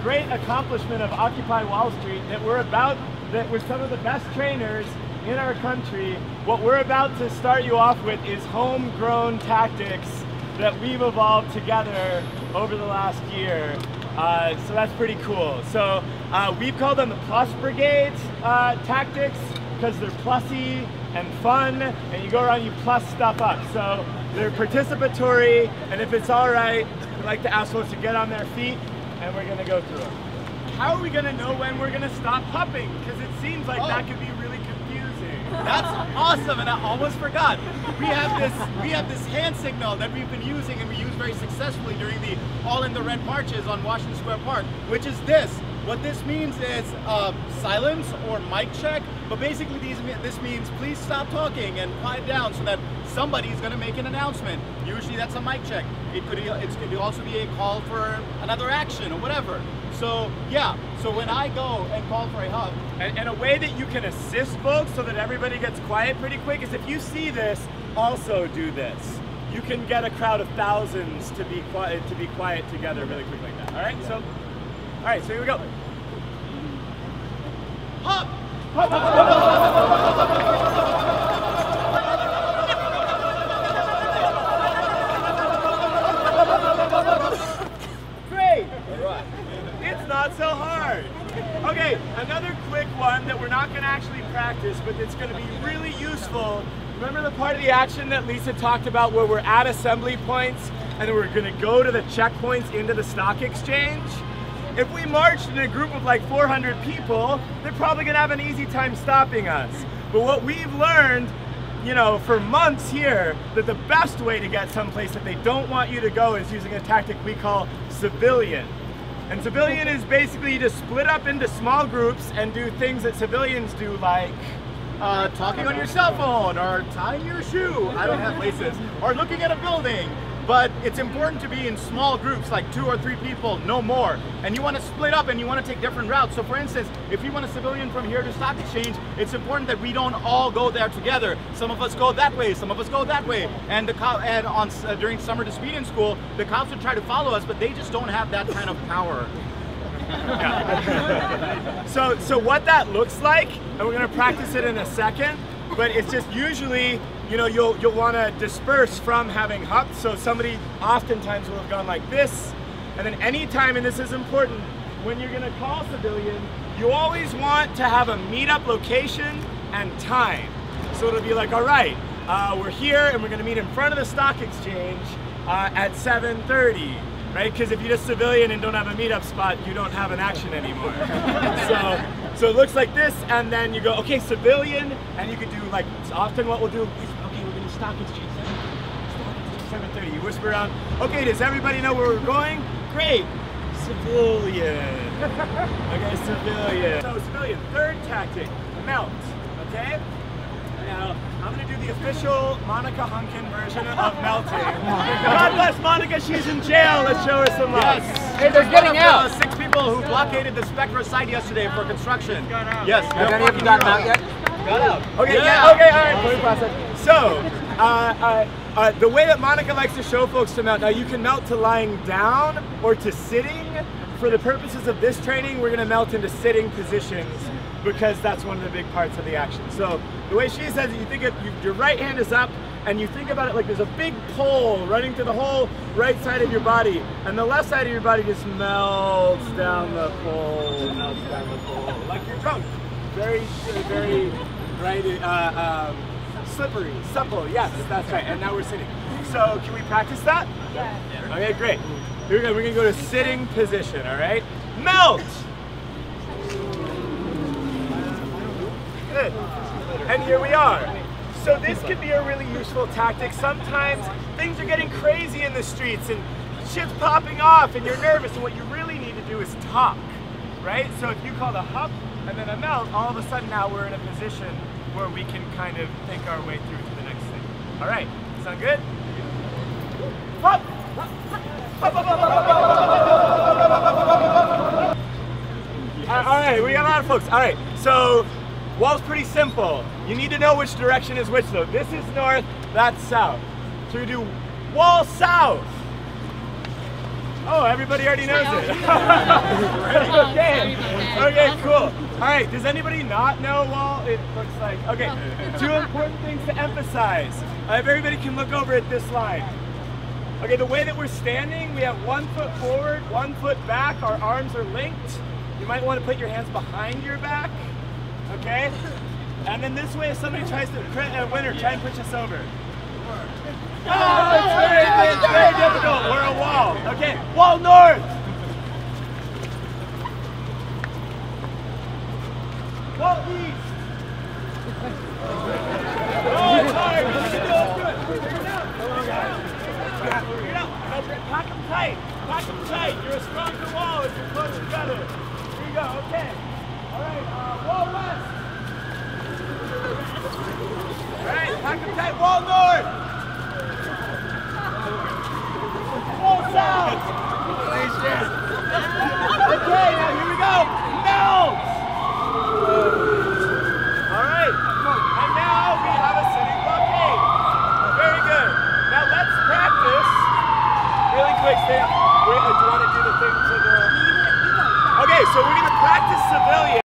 great accomplishment of Occupy Wall Street that we're some of the best trainers in our country. What we're about to start you off with is homegrown tactics that we've evolved together over the last year. So that's pretty cool. So we've called them the Plus Brigade tactics because they're plussy and fun, and you go around, you plus stuff up. So they're participatory, and if it's all right, I'd like to ask folks to get on their feet, and we're gonna go through them. How are we gonna know when we're gonna stop pupping? Because it seems like that could be really confusing. That's awesome, and I almost forgot. We have this hand signal that we've been using, and we use very successfully during the All in the Red marches on Washington Square Park, which is this. What this means is silence or mic check, but basically this means please stop talking and quiet down so that somebody is going to make an announcement. Usually that's a mic check. It could also be a call for another action or whatever. So yeah, so when I go and call for a hug. And a way that you can assist folks so that everybody gets quiet pretty quick is if you see this, also do this. You can get a crowd of thousands to be quiet together really quick like that. All right, so. All right, so here we go. Hop! Hop, hop, hop, hop, hop. Great! All right. It's not so hard. Okay, another quick one that we're not going to actually practice, but it's going to be really useful. Remember the part of the action that Lisa talked about where we're at assembly points and then we're going to go to the checkpoints into the stock exchange? If we marched in a group of like 400 people, they're probably gonna have an easy time stopping us. But what we've learned, you know, for months here, that the best way to get someplace that they don't want you to go is using a tactic we call civilian. And civilian is basically you just split up into small groups and do things that civilians do, like talking on your cell phone, or tying your shoe, I don't have laces, or looking at a building. But it's important to be in small groups, like 2 or 3 people, no more. And you want to split up and you want to take different routes. So for instance, if you want a civilian from here to Stock Exchange, it's important that we don't all go there together. Some of us go that way, some of us go that way. And during summer disobedience school, the cops would try to follow us, but they just don't have that kind of power. So what that looks like, and we're going to practice it in a second, but it's just usually, you know, you'll want to disperse from having hucked. So somebody oftentimes will have gone like this, and then anytime, and this is important, when you're going to call civilian, you always want to have a meetup location and time. So it'll be like, all right, we're here and we're going to meet in front of the stock exchange at 7:30. Right? Because if you're just civilian and don't have a meetup spot, you don't have an action anymore. So it looks like this, and then you go, okay, civilian, and you could do like, often what we'll do is, okay, we're going to stock exchange 7:30. You whisper around, okay, does everybody know where we're going? Great, civilian. Okay, civilian. So civilian, third tactic, melt, okay? Now, I'm going to do the official Monica Hunkin version of melting. God bless Monica, she's in jail. Let's show her some love. Yes. Hey, they're getting out. 6 people who blockaded the Spectra site yesterday for construction. Yes. Have any of you gotten out yet? Got out. Okay, yeah. Okay, all right. So, the way that Monica likes to show folks to melt, now you can melt to lying down or to sitting. For the purposes of this training, we're going to melt into sitting positions, because that's one of the big parts of the action. So the way she says it, you think of your right hand is up, and you think about it like there's a big pole running to the whole right side of your body, and the left side of your body just melts down the pole, like you're drunk. Very, very, right, slippery, supple, yes, that's right, and now we're sitting. So can we practice that? Yeah. Okay, great. Here we go, we're gonna go to sitting position, all right? Melt! Good. And here we are. So this could be a really useful tactic. Sometimes things are getting crazy in the streets and shit's popping off and you're nervous, and what you really need to do is talk, right? So if you call the hup and then a melt, all of a sudden now we're in a position where we can kind of think our way through to the next thing. All right, sound good? Hup! Hup, hup, hup, hup, hup. All right, we got a lot of folks. All right, so wall's pretty simple. You need to know which direction is which though. This is north, that's south. So we do wall south. Oh, everybody already knows it. All right, does anybody not know wall? It looks like, okay, 2 important things to emphasize. If everybody can look over at this line. Okay, the way that we're standing, we have 1 foot forward, 1 foot back, our arms are linked. You might want to put your hands behind your back, okay? And then this way, if somebody tries to, winner, try and push us over. Oh, it's very difficult, we're a wall. Okay, wall north. Wall east. Oh, it's hard. Let's do it. Figure it out. Figure it out. Pack them tight. Pack them tight. You're a stronger wall if you're close together. Here you go. Okay. All right. Wall west. All right. Pack them tight. Wall north. Wall south. Okay. Now here we go. Melt. All right. And now we have a sitting blockade. Very good. Now let's practice. Really quick, stay up. Wait, do you want to do the thing to the... Okay, so we're going to practice civilian.